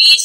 20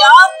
4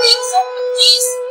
125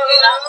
13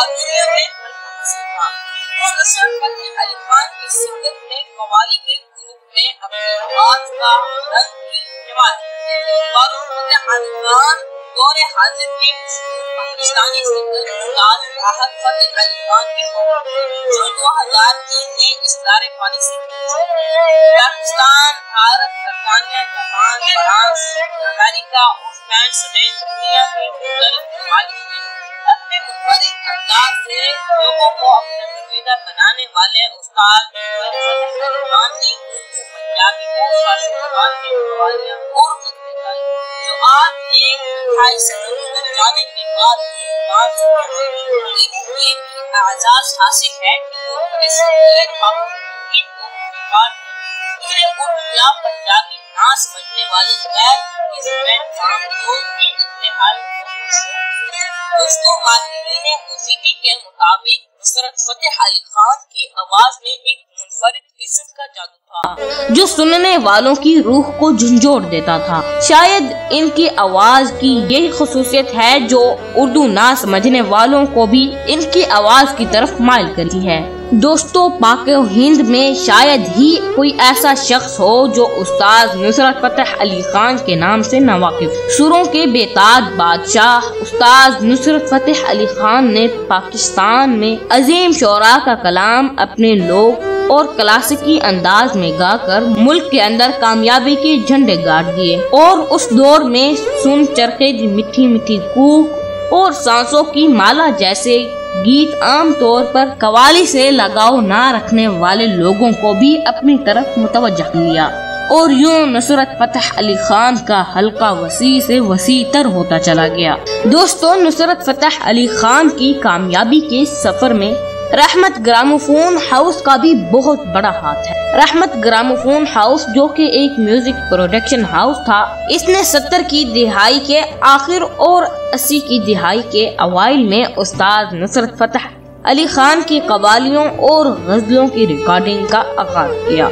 بہادریوں میں منحصر تھا۔ وہ نصرت فتح علی خان کی سمت میں قوالی کے گروپ میں اپنی آواز کا رنگ کی حمایت کرتے تھے۔ فتح علی خان دور حاضر کے مشہور پاکستانی سنگر استاد راحت فتح علی خان کے قوم جو 2003 میں اسرار فانی سے پاکستان، بھارت، برطانیہ، جاپان، فرانس، امریکہ اور اسپین سمیت دنیا کے مختلف ممالک میں اپنے منفرد انداز سے لوگوں کو اپنا پسندیدہ بنانے والے استاد فتح علی خان نے اردو، پنجابی اور فارسی زبان میں قوالیاں اور غزلیں گائی جو آج ایک 28 صدی گزر جانے کے بعد انہیں یہ بھی اعزاز حاصل ہے کہ وہ انہیں اردو پنجابی نہ سمجھنے والے غیر عام لوگ بھی انتہائی دوستوں، ماہرین موسیقی کے مطابق نصرت فتح علی خان کی آواز میں ایک منفرد قسم کا جادو تھا جو سننے والوں کی روح کو جھنجھوڑ دیتا تھا۔ شاید ان کی آواز کی یہی خصوصیت ہے جو اردو نہ سمجھنے والوں کو بھی ان کی آواز کی طرف مائل کرتی ہے۔ دوستو، پاک و ہند میں شاید ہی کوئی ایسا شخص ہو جو استاد نصرت فتح علی خان کے نام سے نہ واقف۔ سروں کے بیتاب بادشاہ استاد نصرت فتح علی خان نے پاکستان میں عظیم شعراء کا کلام اپنے لوگ اور کلاسیکی انداز میں گا کر ملک کے اندر کامیابی کے جھنڈے گاڑ دیے، اور اس دور میں سن چرخے دی میٹھی میٹھی کوک اور سانسوں کی مالا جیسے گیت عام طور پر قوالی سے لگاؤ نہ رکھنے والے لوگوں کو بھی اپنی طرف متوجہ کیا، اور یوں نصرت فتح علی خان کا حلقہ وسیع سے وسیع تر ہوتا چلا گیا۔ دوستوں، نصرت فتح علی خان کی کامیابی کے سفر میں رحمت گراموفون ہاؤس کا بھی بہت بڑا ہاتھ ہے۔ رحمت گراموفون ہاؤس جو کہ ایک میوزک پروڈکشن ہاؤس تھا، اس نے 70 کی دہائی کے آخر اور 80 کی دہائی کے اوائل میں استاد نصرت فتح علی خان کی قوالیوں اور غزلوں کی ریکارڈنگ کا آغاز کیا،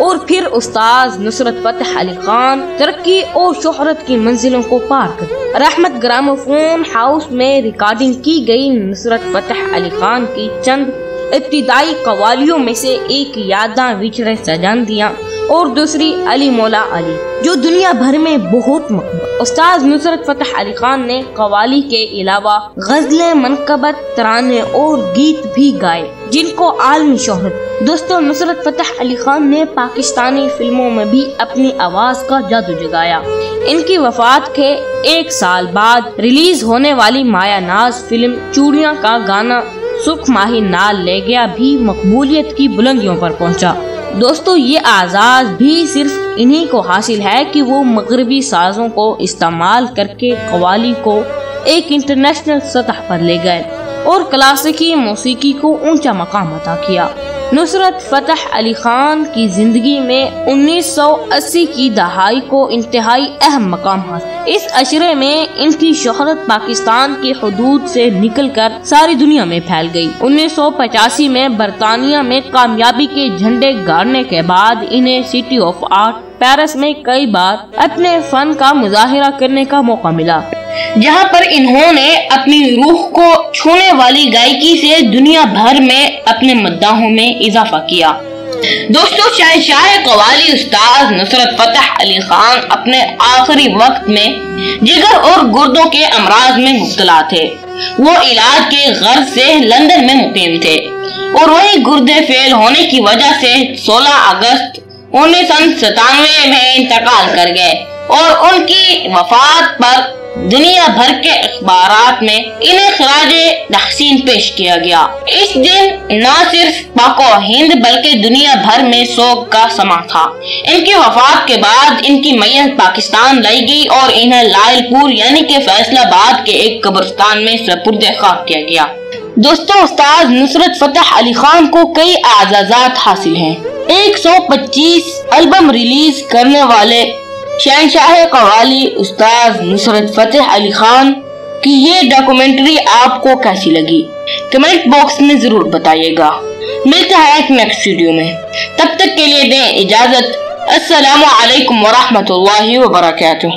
اور پھر استاد نصرت فتح علی خان ترقی اور شہرت کی منزلوں کو پار کر رحمت گراموفون ہاؤس میں ریکارڈنگ کی گئی نصرت فتح علی خان کی چند ابتدائی قوالیوں میں سے ایک یاداں وچرے سجاندیاں اور دوسری علی مولا علی جو دنیا بھر میں بہت مقبول۔ استاد نصرت فتح علی خان نے قوالی کے علاوہ غزلیں، منقبت، ترانے اور گیت بھی گائے جن کو عالمی شہرت۔ دوستو، نصرت فتح علی خان نے پاکستانی فلموں میں بھی اپنی آواز کا جادو جگایا۔ ان کی وفات کے 1 سال بعد ریلیز ہونے والی مایا ناز فلم چوڑیاں کا گانا سکھ ماہی نال لے گیا بھی مقبولیت کی بلندیوں پر پہنچا۔ دوستو، یہ اعزاز بھی صرف انہی کو حاصل ہے کہ وہ مغربی سازوں کو استعمال کر کے قوالی کو ایک انٹرنیشنل سطح پر لے گئے اور کلاسیکی موسیقی کو اونچا مقام عطا کیا۔ نصرت فتح علی خان کی زندگی میں 1980 کی دہائی کو انتہائی اہم مقام حاصل۔ اس عشرے میں ان کی شہرت پاکستان کی حدود سے نکل کر ساری دنیا میں پھیل گئی۔ 1985 میں برطانیہ میں کامیابی کے جھنڈے گاڑنے کے بعد انہیں سٹی آف آرٹ پیرس میں کئی بار اپنے فن کا مظاہرہ کرنے کا موقع ملا، جہاں پر انہوں نے اپنی روح کو چھونے والی گائیکی سے دنیا بھر میں اپنے مداحوں میں اضافہ کیا۔ دوستو، شاہ قوالی استاد نصرت فتح علی خان اپنے آخری وقت میں جگر اور گردوں کے امراض میں مبتلا تھے۔ وہ علاج کے غرض سے لندن میں مقیم تھے اور وہی گردے فیل ہونے کی وجہ سے 16 اگست 1997 میں انتقال کر گئے، اور ان کی وفات پر دنیا بھر کے اخبارات میں انہیں خراج تحسین پیش کیا گیا۔ اس دن نہ صرف پاک و ہند بلکہ دنیا بھر میں سوگ کا سماں تھا۔ ان کی وفات کے بعد ان کی میت پاکستان لائی گئی اور انہیں لائل پور یعنی کہ فیصل آباد کے ایک قبرستان میں سپرد خاک کیا گیا۔ دوستو، استاد نصرت فتح علی خان کو کئی اعزازات حاصل ہیں۔ 125 البم ریلیز کرنے والے شہنشاہ قوالی استاد نصرت فتح علی خان کی یہ ڈاکومنٹری آپ کو کیسی لگی؟ کمنٹ باکس میں ضرور بتائیے گا۔ ملتا ہے ایک نیکسٹ ویڈیو میں، تب تک کے لیے دیں اجازت۔ السلام علیکم ورحمۃ اللہ وبرکاتہ۔